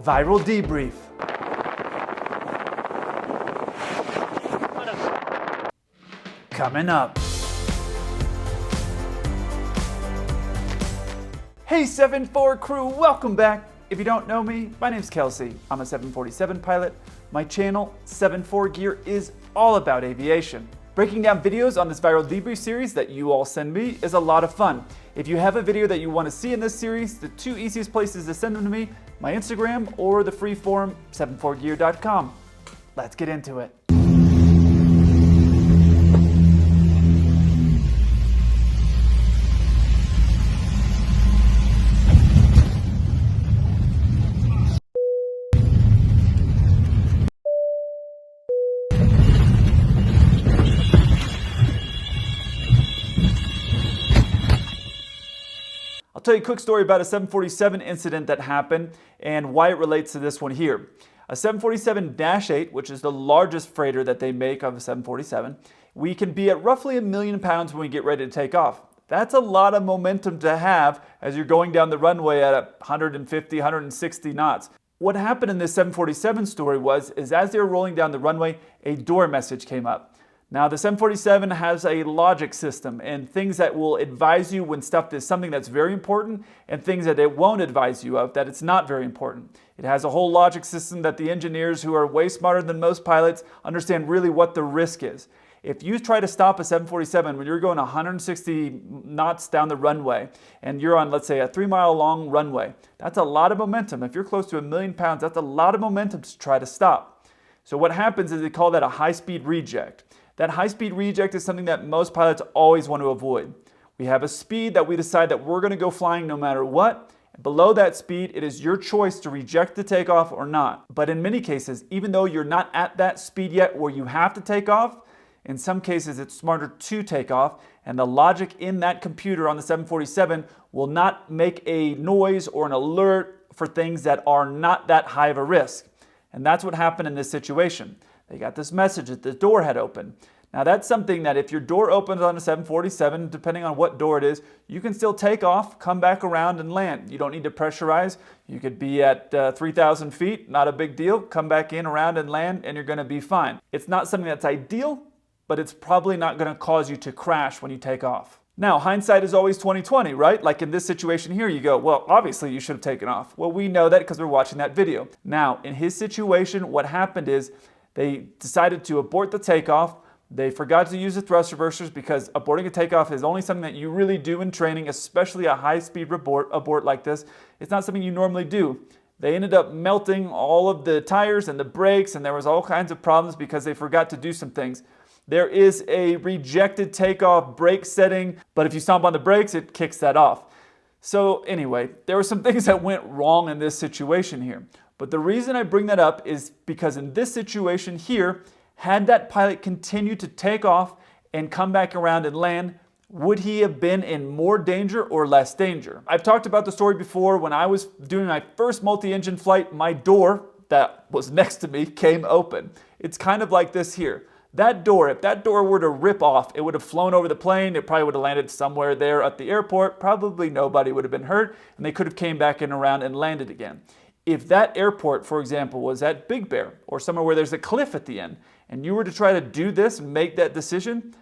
Viral debrief. Coming up. Hey 7-4 crew, welcome back. If you don't know me, my name's Kelsey. I'm a 747 pilot. My channel, 7-4 Gear, is all about aviation. Breaking down videos on this viral debrief series that you all send me is a lot of fun. If you have a video that you want to see in this series, the two easiest places to send them to me, my Instagram or the free forum, 74gear.com. Let's get into it. I'll tell you a quick story about a 747 incident that happened and why it relates to this one here. A 747-8, which is the largest freighter that they make of a 747, we can be at roughly 1 million pounds when we get ready to take off. That's a lot of momentum to have as you're going down the runway at 150, 160 knots. What happened in this 747 story is as they were rolling down the runway, a door message came up. Now, the 747 has a logic system and things that will advise you when stuff is something that's very important and things that it won't advise you of that it's not very important. It has a whole logic system that the engineers, who are way smarter than most pilots, understand really what the risk is. If you try to stop a 747 when you're going 160 knots down the runway and you're on, let's say, a 3-mile long runway, that's a lot of momentum. If you're close to 1 million pounds, that's a lot of momentum to try to stop. So what happens is they call that a high-speed reject. That high-speed reject is something that most pilots always want to avoid. We have a speed that we decide that we're going to go flying no matter what. Below that speed, it is your choice to reject the takeoff or not. But in many cases, even though you're not at that speed yet where you have to take off, in some cases it's smarter to take off, and the logic in that computer on the 747 will not make a noise or an alert for things that are not that high of a risk. And that's what happened in this situation. They got this message that the door had opened. Now that's something that if your door opens on a 747, depending on what door it is, you can still take off, come back around and land. You don't need to pressurize. You could be at 3,000 feet, not a big deal. Come back in, around and land, and you're going to be fine. It's not something that's ideal, but it's probably not going to cause you to crash when you take off. Now, hindsight is always 20/20, right? Like in this situation here, you go, well, obviously you should have taken off. Well, we know that because we're watching that video. Now, in his situation, what happened is they decided to abort the takeoff. They forgot to use the thrust reversers because aborting a takeoff is only something that you really do in training, especially a high-speed abort like this. It's not something you normally do. They ended up melting all of the tires and the brakes, and there was all kinds of problems because they forgot to do some things. There is a rejected takeoff brake setting, but if you stomp on the brakes, it kicks that off. So anyway, there were some things that went wrong in this situation here. But the reason I bring that up is because in this situation here, had that pilot continued to take off and come back around and land, would he have been in more danger or less danger? I've talked about the story before. When I was doing my first multi-engine flight, my door that was next to me came open. It's kind of like this here. That door, if that door were to rip off, it would have flown over the plane. It probably would have landed somewhere there at the airport. Probably nobody would have been hurt, and they could have came back in around and landed again. If that airport, for example, was at Big Bear or somewhere where there's a cliff at the end, and you were to try to do this and make that decision,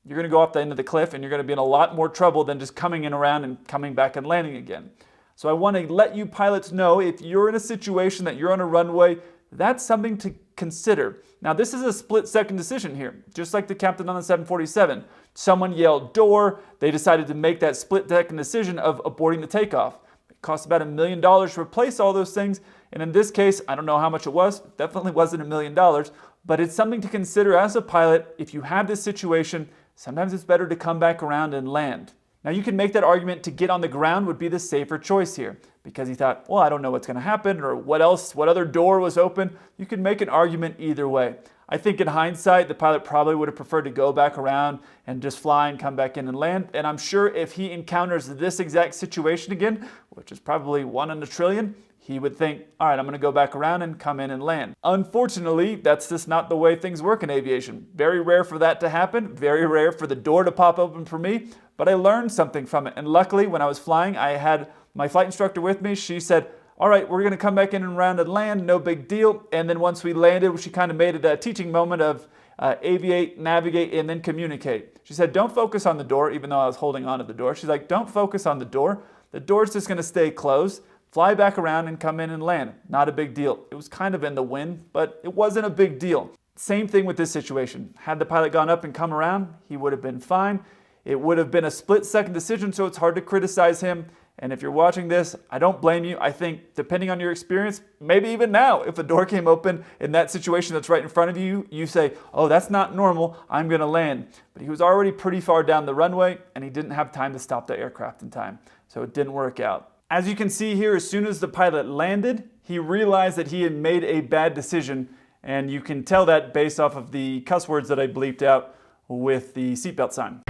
you're going to go off the end of the cliff and you're going to be in a lot more trouble than just coming in around and coming back and landing again. So I want to let you pilots know, if you're in a situation that you're on a runway, that's something to consider. Now, this is a split-second decision here, just like the captain on the 747. Someone yelled door. They decided to make that split-second decision of aborting the takeoff. It cost about $1 million to replace all those things. And in this case, I don't know how much it was. It definitely wasn't $1 million. But it's something to consider as a pilot. If you have this situation, sometimes it's better to come back around and land. Now, you can make that argument to get on the ground would be the safer choice here, because he thought, well, I don't know what's going to happen, or what other door was open. You can make an argument either way. I think in hindsight, the pilot probably would have preferred to go back around and just fly and come back in and land. And I'm sure if he encounters this exact situation again, which is probably 1 in a trillion, he would think, all right, I'm going to go back around and come in and land. Unfortunately, that's just not the way things work in aviation. Very rare for that to happen. Very rare for the door to pop open for me. But I learned something from it. And luckily, when I was flying, I had my flight instructor with me. She said, all right, we're going to come back in and round and land, no big deal. And then once we landed, she kind of made it a teaching moment of aviate, navigate, and then communicate. She said, don't focus on the door, even though I was holding onto the door. She's like, don't focus on the door. The door's just going to stay closed. Fly back around and come in and land. Not a big deal. It was kind of in the wind, but it wasn't a big deal. Same thing with this situation. Had the pilot gone up and come around, he would have been fine. It would have been a split-second decision, so it's hard to criticize him. And if you're watching this, I don't blame you. I think, depending on your experience, maybe even now, if a door came open in that situation that's right in front of you, you say, oh, that's not normal, I'm going to land. But he was already pretty far down the runway, and he didn't have time to stop the aircraft in time. So it didn't work out. As you can see here, as soon as the pilot landed, he realized that he had made a bad decision. And you can tell that based off of the cuss words that I bleeped out with the seatbelt sign.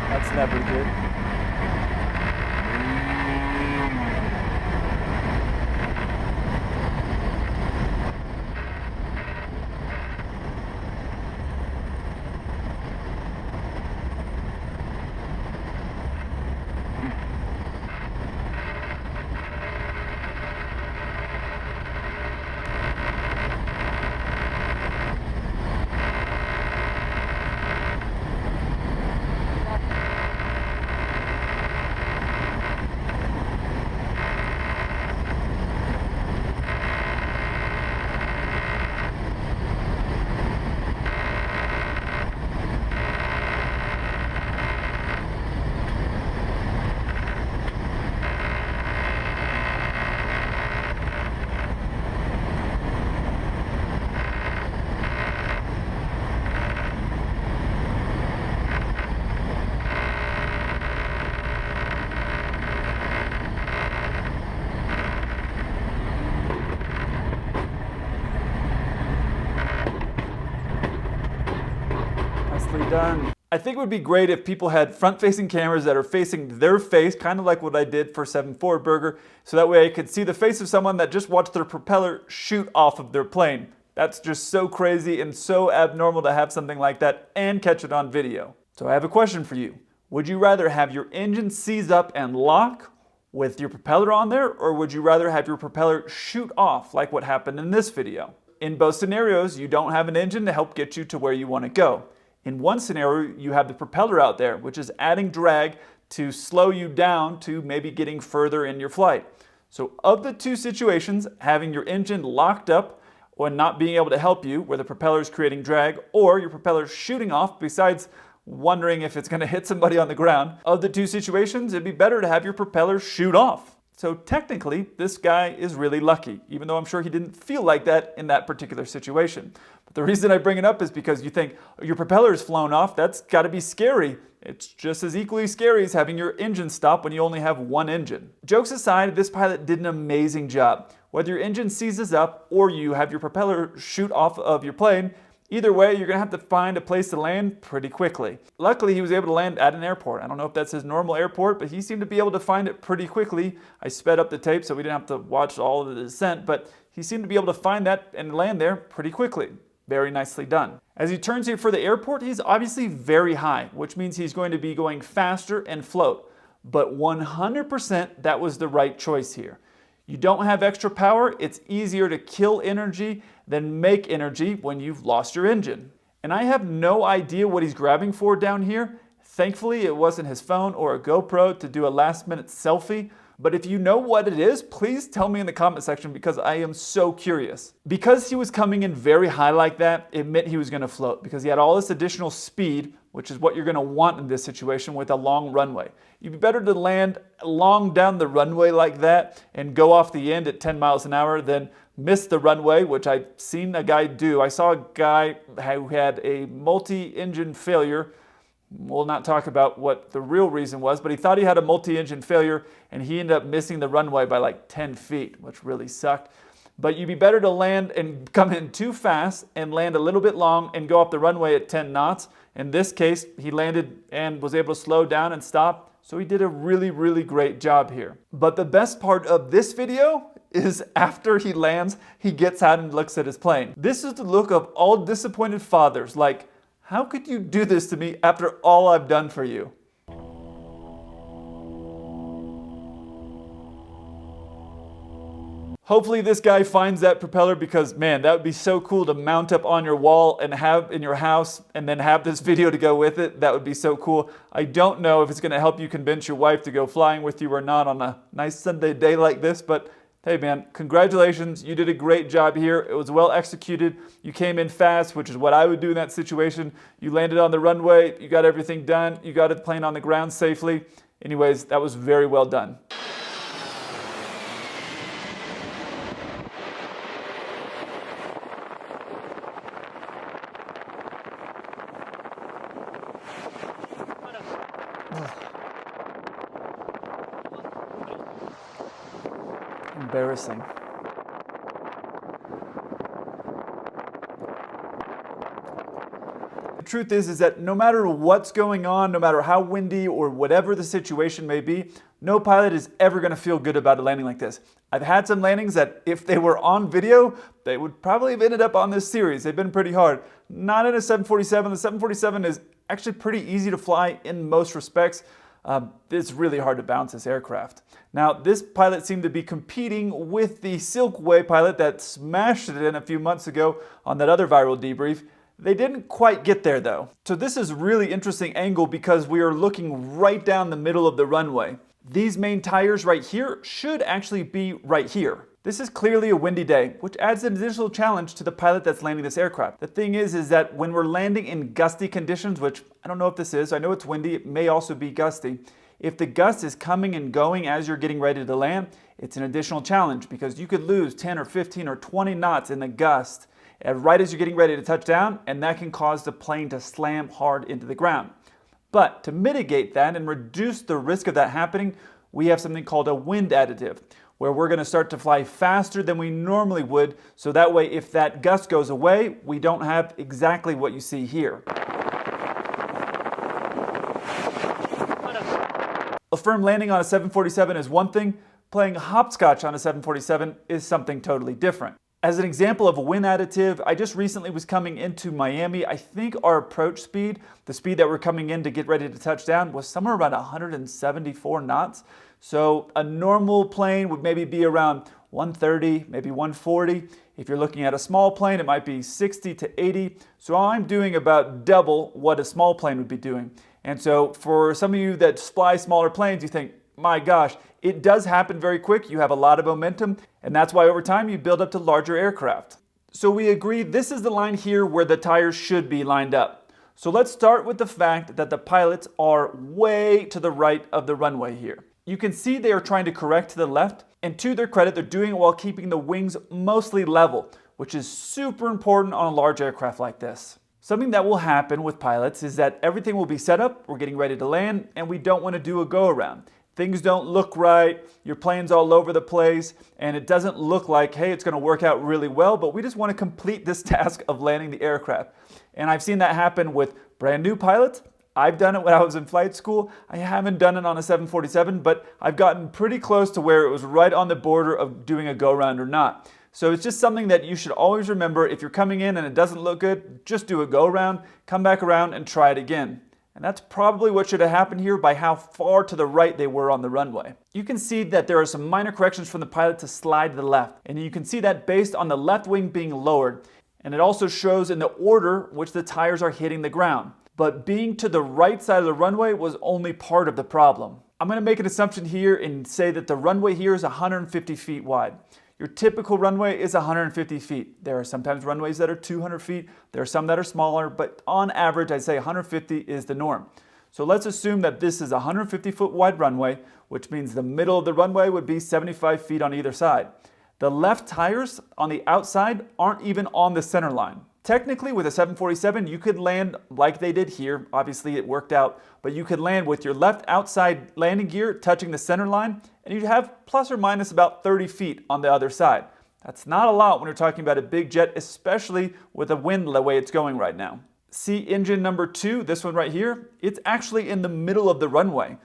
That's never good. Done. I think it would be great if people had front-facing cameras that are facing their face, kind of like what I did for 7-4 Burger, so that way I could see the face of someone that just watched their propeller shoot off of their plane. That's just so crazy and so abnormal to have something like that and catch it on video. So I have a question for you. Would you rather have your engine seize up and lock with your propeller on there, or would you rather have your propeller shoot off like what happened in this video? In both scenarios, you don't have an engine to help get you to where you want to go. In one scenario, you have the propeller out there, which is adding drag to slow you down to maybe getting further in your flight. So of the two situations, having your engine locked up or not being able to help you, where the propeller is creating drag, or your propeller shooting off, besides wondering if it's going to hit somebody on the ground, of the two situations, it'd be better to have your propeller shoot off. So technically, this guy is really lucky, even though I'm sure he didn't feel like that in that particular situation. But the reason I bring it up is because you think, oh, your propeller's flown off, that's got to be scary. It's just as equally scary as having your engine stop when you only have one engine. Jokes aside, this pilot did an amazing job. Whether your engine seizes up or you have your propeller shoot off of your plane, either way, you're going to have to find a place to land pretty quickly. Luckily, he was able to land at an airport. I don't know if that's his normal airport, but he seemed to be able to find it pretty quickly. I sped up the tape so we didn't have to watch all of the descent, but he seemed to be able to find that and land there pretty quickly. Very nicely done. As he turns here for the airport, he's obviously very high, which means he's going to be going faster and float. But 100% that was the right choice here. You don't have extra power, it's easier to kill energy than make energy when you've lost your engine. And I have no idea what he's grabbing for down here. Thankfully, it wasn't his phone or a GoPro to do a last-minute selfie. But if you know what it is, please tell me in the comment section because I am so curious. Because he was coming in very high like that, it meant he was going to float because he had all this additional speed, which is what you're going to want in this situation with a long runway. You'd be better to land long down the runway like that and go off the end at 10 miles an hour than miss the runway, which I've seen a guy do. I saw a guy who had a multi-engine failure. We'll not talk about what the real reason was, but he thought he had a multi-engine failure and he ended up missing the runway by like 10 feet, which really sucked. But you'd be better to land and come in too fast and land a little bit long and go off the runway at 10 knots. In this case, he landed and was able to slow down and stop. So he did a really, really great job here. But the best part of this video is after he lands, he gets out and looks at his plane. This is the look of all disappointed fathers, like, How could you do this to me after all I've done for you? Hopefully this guy finds that propeller, because man, that would be so cool to mount up on your wall and have in your house and then have this video to go with it. That would be so cool. I don't know if it's going to help you convince your wife to go flying with you or not on a nice Sunday day like this, but hey man, congratulations. You did a great job here. It was well executed. You came in fast, which is what I would do in that situation. You landed on the runway. You got everything done. You got the plane on the ground safely. Anyways, that was very well done. Embarrassing. The truth is that no matter what's going on, no matter how windy or whatever the situation may be, no pilot is ever going to feel good about a landing like this. I've had some landings that if they were on video, they would probably have ended up on this series. They've been pretty hard. Not in a 747. The 747 is actually pretty easy to fly in most respects. It's really hard to bounce this aircraft. Now, this pilot seemed to be competing with the Silkway pilot that smashed it in a few months ago on that other viral debrief. They didn't quite get there though. So this is a really interesting angle because we are looking right down the middle of the runway. These main tires right here should actually be right here. This is clearly a windy day, which adds an additional challenge to the pilot that's landing this aircraft. The thing is that when we're landing in gusty conditions, which I don't know if this is, I know it's windy, it may also be gusty. If the gust is coming and going as you're getting ready to land, it's an additional challenge because you could lose 10 or 15 or 20 knots in the gust right as you're getting ready to touch down, and that can cause the plane to slam hard into the ground. But to mitigate that and reduce the risk of that happening, we have something called a wind additive, where we're going to start to fly faster than we normally would, so that way if that gust goes away, we don't have exactly what you see here. A firm landing on a 747 is one thing, playing hopscotch on a 747 is something totally different. As an example of a wind additive, I just recently was coming into Miami. I think our approach speed, the speed that we're coming in to get ready to touch down, was somewhere around 174 knots. So a normal plane would maybe be around 130, maybe 140. If you're looking at a small plane, it might be 60 to 80. So I'm doing about double what a small plane would be doing. And so for some of you that fly smaller planes, you think, my gosh, it does happen very quick. You have a lot of momentum, and that's why over time you build up to larger aircraft. So we agree this is the line here where the tires should be lined up. So let's start with the fact that the pilots are way to the right of the runway here. You can see they are trying to correct to the left, and to their credit, they're doing it while keeping the wings mostly level, which is super important on a large aircraft like this. Something that will happen with pilots is that everything will be set up, we're getting ready to land, and we don't want to do a go-around. Things don't look right, your plane's all over the place, and it doesn't look like, hey, it's going to work out really well, but we just want to complete this task of landing the aircraft. And I've seen that happen with brand new pilots. I've done it when I was in flight school. I haven't done it on a 747, but I've gotten pretty close to where it was right on the border of doing a go-around or not. So it's just something that you should always remember. If you're coming in and it doesn't look good, just do a go-around, come back around and try it again. And that's probably what should have happened here by how far to the right they were on the runway. You can see that there are some minor corrections from the pilot to slide to the left. And you can see that based on the left wing being lowered. And it also shows in the order which the tires are hitting the ground. But being to the right side of the runway was only part of the problem. I'm going to make an assumption here and say that the runway here is 150 feet wide. Your typical runway is 150 feet. There are sometimes runways that are 200 feet. There are some that are smaller, but on average, I'd say 150 is the norm. So let's assume that this is a 150 foot wide runway, which means the middle of the runway would be 75 feet on either side. The left tires on the outside aren't even on the center line. Technically, with a 747, you could land like they did here. Obviously, it worked out, but you could land with your left outside landing gear touching the center line, and you'd have plus or minus about 30 feet on the other side. That's not a lot when you're talking about a big jet, especially with the wind the way it's going right now. See engine number 2, this one right here? It's actually in the middle of the runway.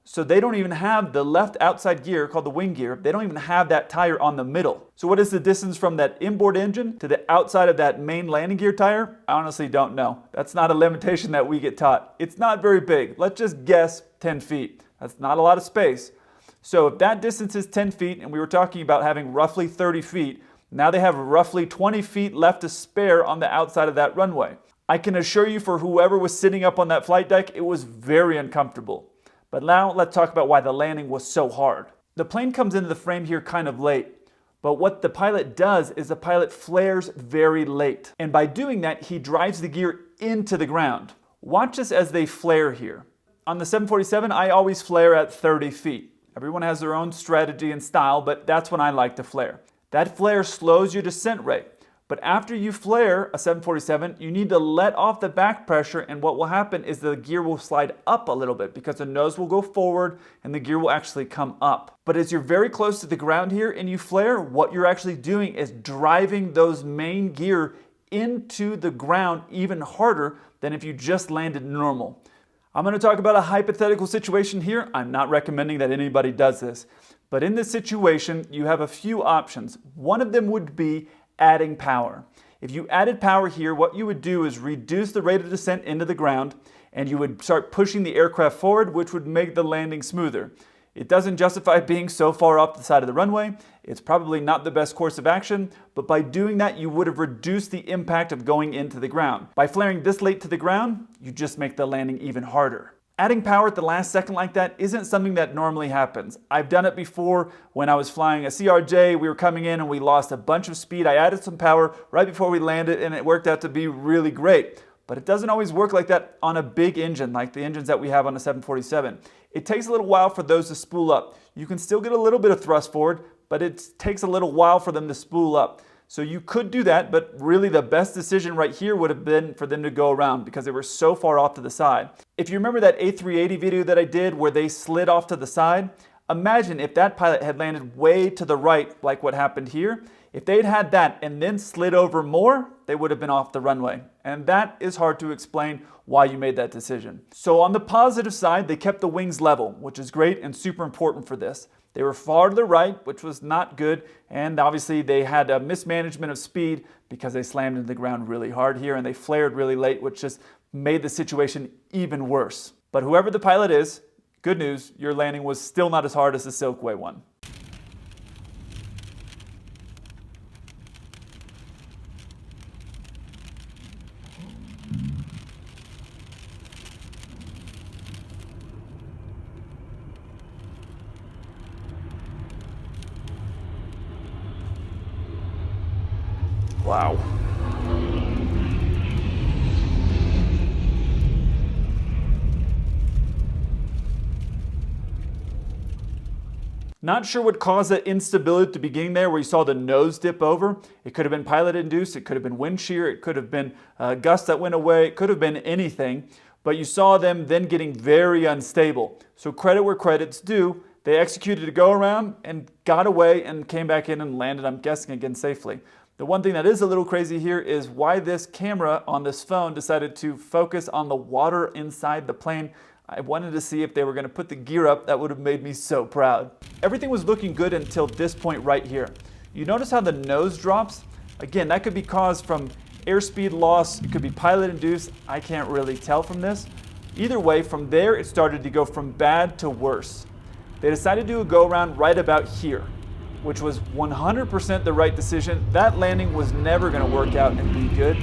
So they don't even have the left outside gear called the wing gear. They don't even have that tire on the middle. So what is the distance from that inboard engine to the outside of that main landing gear tire? I honestly don't know. That's not a limitation that we get taught. It's not very big. Let's just guess 10 feet. That's not a lot of space. So if that distance is 10 feet and we were talking about having roughly 30 feet, now they have roughly 20 feet left to spare on the outside of that runway. I can assure you, for whoever was sitting up on that flight deck, it was very uncomfortable. But now let's talk about why the landing was so hard. The plane comes into the frame here kind of late, but what the pilot does is the pilot flares very late. And by doing that, he drives the gear into the ground. Watch this as they flare here. On the 747, I always flare at 30 feet. Everyone has their own strategy and style, but that's when I like to flare. That flare slows your descent rate. But after you flare a 747, you need to let off the back pressure, and what will happen is the gear will slide up a little bit because the nose will go forward and the gear will actually come up. But as you're very close to the ground here and you flare, what you're actually doing is driving those main gear into the ground even harder than if you just landed normal. I'm going to talk about a hypothetical situation here. I'm not recommending that anybody does this. But in this situation, you have a few options. One of them would be adding power. If you added power here, what you would do is reduce the rate of descent into the ground, and you would start pushing the aircraft forward, which would make the landing smoother. It doesn't justify being so far off the side of the runway. It's probably not the best course of action, but by doing that, you would have reduced the impact of going into the ground. By flaring this late to the ground, you just make the landing even harder. Adding power at the last second like that isn't something that normally happens. I've done it before when I was flying a CRJ. We were coming in and we lost a bunch of speed. I added some power right before we landed and it worked out to be really great. But it doesn't always work like that on a big engine like the engines that we have on a 747. It takes a little while for those to spool up. You can still get a little bit of thrust forward, but it takes a little while for them to spool up. So you could do that, but really the best decision right here would have been for them to go around because they were so far off to the side. If you remember that A380 video that I did where they slid off to the side, imagine if that pilot had landed way to the right like what happened here. If they'd had that and then slid over more, they would have been off the runway. And that is hard to explain why you made that decision. So on the positive side, they kept the wings level, which is great and super important for this. They were far to the right, which was not good, and obviously they had a mismanagement of speed because they slammed into the ground really hard here and they flared really late, which just made the situation even worse. But whoever the pilot is, good news, your landing was still not as hard as the Silkway one. Wow. Not sure what caused that instability at the beginning there where you saw the nose dip over. It could have been pilot induced, it could have been wind shear, it could have been gusts that went away, it could have been anything. But you saw them then getting very unstable. So credit where credit's due. They executed a go around and got away and came back in and landed, I'm guessing, again safely. The one thing that is a little crazy here is why this camera on this phone decided to focus on the water inside the plane. I wanted to see if they were going to put the gear up. That would have made me so proud. Everything was looking good until this point right here. You notice how the nose drops? Again, that could be caused from airspeed loss. It could be pilot induced. I can't really tell from this. Either way, from there it started to go from bad to worse. They decided to do a go around right about here, which was 100% the right decision. That landing was never going to work out and be good.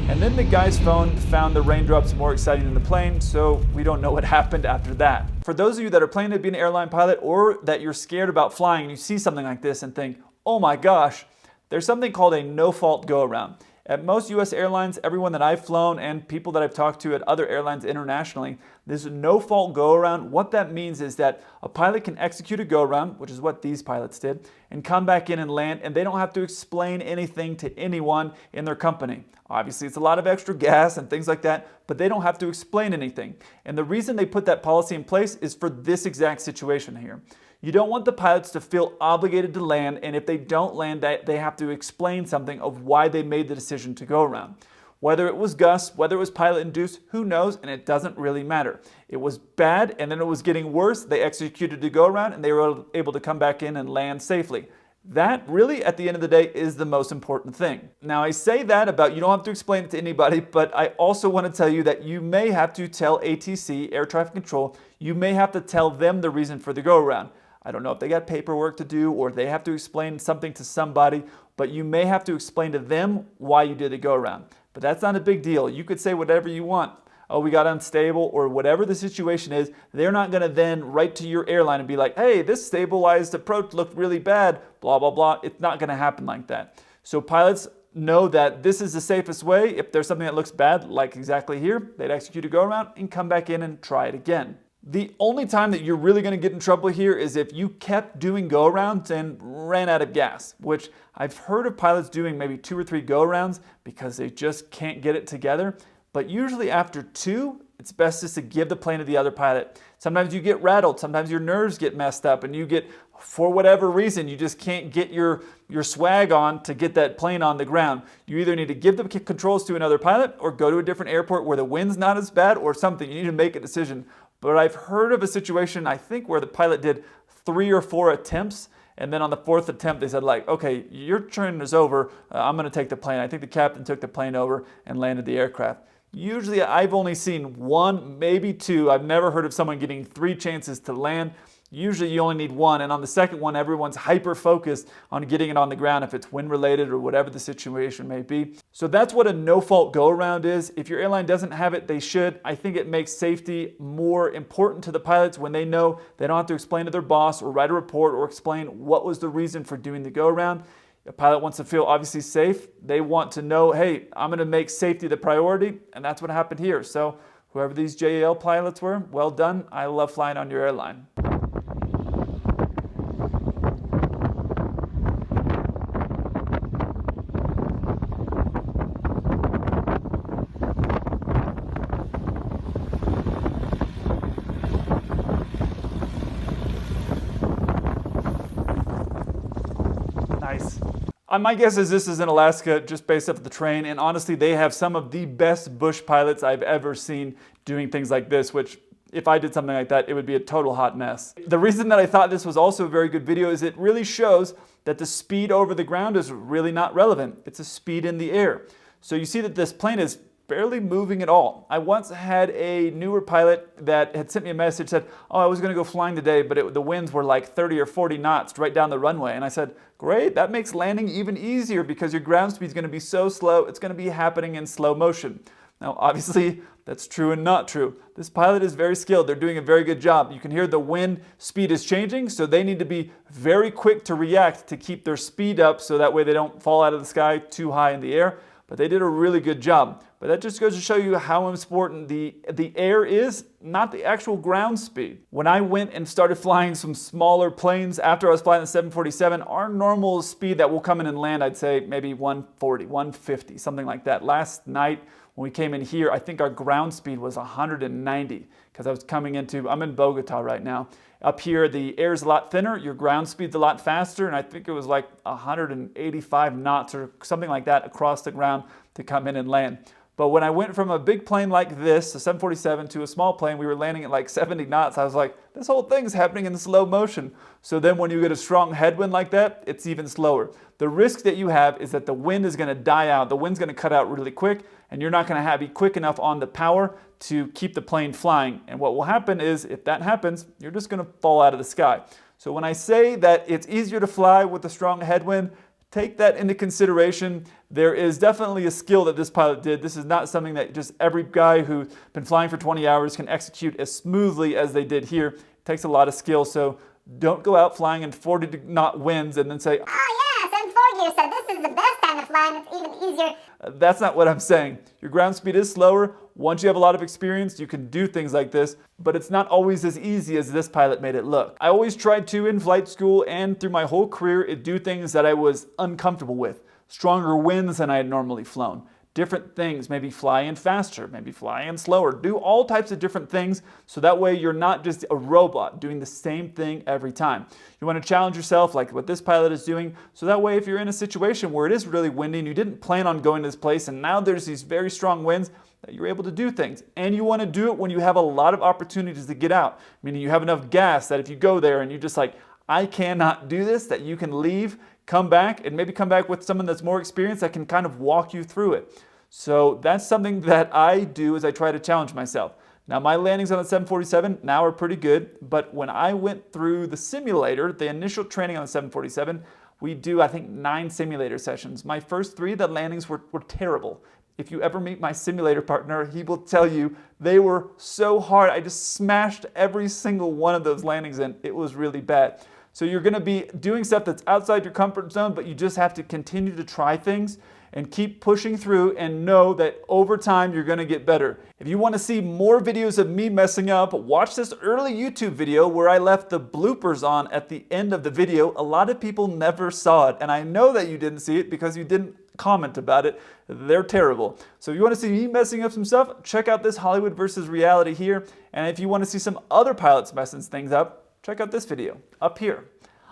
And then the guy's phone found the raindrops more exciting than the plane, so we don't know what happened after that. For those of you that are planning to be an airline pilot or that you're scared about flying and you see something like this and think, oh my gosh, there's something called a no-fault go-around. At most US airlines, everyone that I've flown and people that I've talked to at other airlines internationally, this no-fault go-around, what that means is that a pilot can execute a go-around, which is what these pilots did, and come back in and land, and they don't have to explain anything to anyone in their company. Obviously, it's a lot of extra gas and things like that, but they don't have to explain anything. And the reason they put that policy in place is for this exact situation here. You don't want the pilots to feel obligated to land, and if they don't land, they have to explain something of why they made the decision to go around. Whether it was gusts, whether it was pilot induced, who knows, and it doesn't really matter. It was bad, and then it was getting worse. They executed the go-around, and they were able to come back in and land safely. That really, at the end of the day, is the most important thing. Now, I say that about you don't have to explain it to anybody, but I also want to tell you that you may have to tell ATC, Air Traffic Control, you may have to tell them the reason for the go-around. I don't know if they got paperwork to do or they have to explain something to somebody, but you may have to explain to them why you did the go-around. But that's not a big deal. You could say whatever you want. Oh, we got unstable, or whatever the situation is. They're not going to then write to your airline and be like, hey, this stabilized approach looked really bad, blah, blah, blah. It's not going to happen like that. So pilots know that this is the safest way. If there's something that looks bad, like exactly here, they'd execute a go-around and come back in and try it again. The only time that you're really going to get in trouble here is if you kept doing go-arounds and ran out of gas, which I've heard of pilots doing maybe 2 or 3 go-arounds because they just can't get it together. But usually after 2, it's best just to give the plane to the other pilot. Sometimes you get rattled, sometimes your nerves get messed up, and you get, for whatever reason, you just can't get your swag on to get that plane on the ground. You either need to give the controls to another pilot or go to a different airport where the wind's not as bad or something. You need to make a decision. But I've heard of a situation, I think, where the pilot did 3 or 4 attempts, and then on the 4th attempt, they said, like, okay, your turn is over. I'm going to take the plane. I think the captain took the plane over and landed the aircraft. Usually I've only seen 1, maybe 2. I've never heard of someone getting 3 chances to land. Usually you only need 1, and on the second one, everyone's hyper-focused on getting it on the ground if it's wind-related or whatever the situation may be. So that's what a no-fault go-around is. If your airline doesn't have it, they should. I think it makes safety more important to the pilots when they know they don't have to explain to their boss or write a report or explain what was the reason for doing the go-around. A pilot wants to feel obviously safe. They want to know, hey, I'm going to make safety the priority, and that's what happened here. So whoever these JAL pilots were, well done. I love flying on your airline. Nice. My guess is this is in Alaska, just based off the terrain, and honestly, they have some of the best bush pilots I've ever seen doing things like this, which if I did something like that, it would be a total hot mess. The reason that I thought this was also a very good video is it really shows that the speed over the ground is really not relevant. It's a speed in the air. So you see that this plane is barely moving at all. I once had a newer pilot that had sent me a message, said, oh, I was going to go flying today, but the winds were like 30 or 40 knots right down the runway. And I said, great, that makes landing even easier because your ground speed is going to be so slow, it's going to be happening in slow motion. Now, obviously, that's true and not true. This pilot is very skilled. They're doing a very good job. You can hear the wind speed is changing, so they need to be very quick to react to keep their speed up so that way they don't fall out of the sky too high in the air. But they did a really good job. But that just goes to show you how important the air is, not the actual ground speed. When I went and started flying some smaller planes after I was flying the 747, our normal speed that will come in and land, I'd say maybe 140, 150, something like that. Last night when we came in here, I think our ground speed was 190 because I was coming into, I'm in Bogota right now. Up here, the air is a lot thinner, your ground speed's a lot faster, and I think it was like 185 knots or something like that across the ground to come in and land. But when I went from a big plane like this, a 747, to a small plane, we were landing at like 70 knots. I was like, this whole thing's happening in slow motion. So then when you get a strong headwind like that, it's even slower. The risk that you have is that the wind is going to die out. The wind's going to cut out really quick, and you're not going to be quick enough on the power to keep the plane flying. And what will happen is, if that happens, you're just going to fall out of the sky. So when I say that it's easier to fly with a strong headwind, take that into consideration. There is definitely a skill that this pilot did. This is not something that just every guy who's been flying for 20 hours can execute as smoothly as they did here. It takes a lot of skill, so don't go out flying in 40-knot winds and then say, oh yeah, 740 said this is the best time to fly and it's even easier. That's not what I'm saying. Your ground speed is slower. Once you have a lot of experience, you can do things like this, but it's not always as easy as this pilot made it look. I always tried to, in flight school and through my whole career, do things that I was uncomfortable with. Stronger winds than I had normally flown. different things, maybe fly in faster, maybe fly in slower, do all types of different things so that way you're not just a robot doing the same thing every time. You want to challenge yourself like what this pilot is doing, so that way if you're in a situation where it is really windy and you didn't plan on going to this place and now there's these very strong winds, that you're able to do things. And you want to do it when you have a lot of opportunities to get out, meaning you have enough gas that if you go there and you're just like, I cannot do this, that you can leave, come back, and maybe come back with someone that's more experienced that can kind of walk you through it. So that's something that I do as I try to challenge myself. Now my landings on the 747 now are pretty good, but when I went through the simulator, the initial training on the 747, we do I think 9 simulator sessions. My first 3, the landings were terrible. If you ever meet my simulator partner, he will tell you they were so hard. I just smashed every single one of those landings and it was really bad. So you're going to be doing stuff that's outside your comfort zone, but you just have to continue to try things and keep pushing through and know that over time you're going to get better. If you want to see more videos of me messing up, watch this early YouTube video where I left the bloopers on at the end of the video. A lot of people never saw it, and I know that you didn't see it because you didn't comment about it. They're terrible. So if you want to see me messing up some stuff, check out this Hollywood versus reality here. And if you want to see some other pilots messing things up, check out this video up here.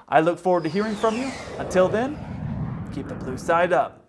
I look forward to hearing from you. Until then, keep the blue side up.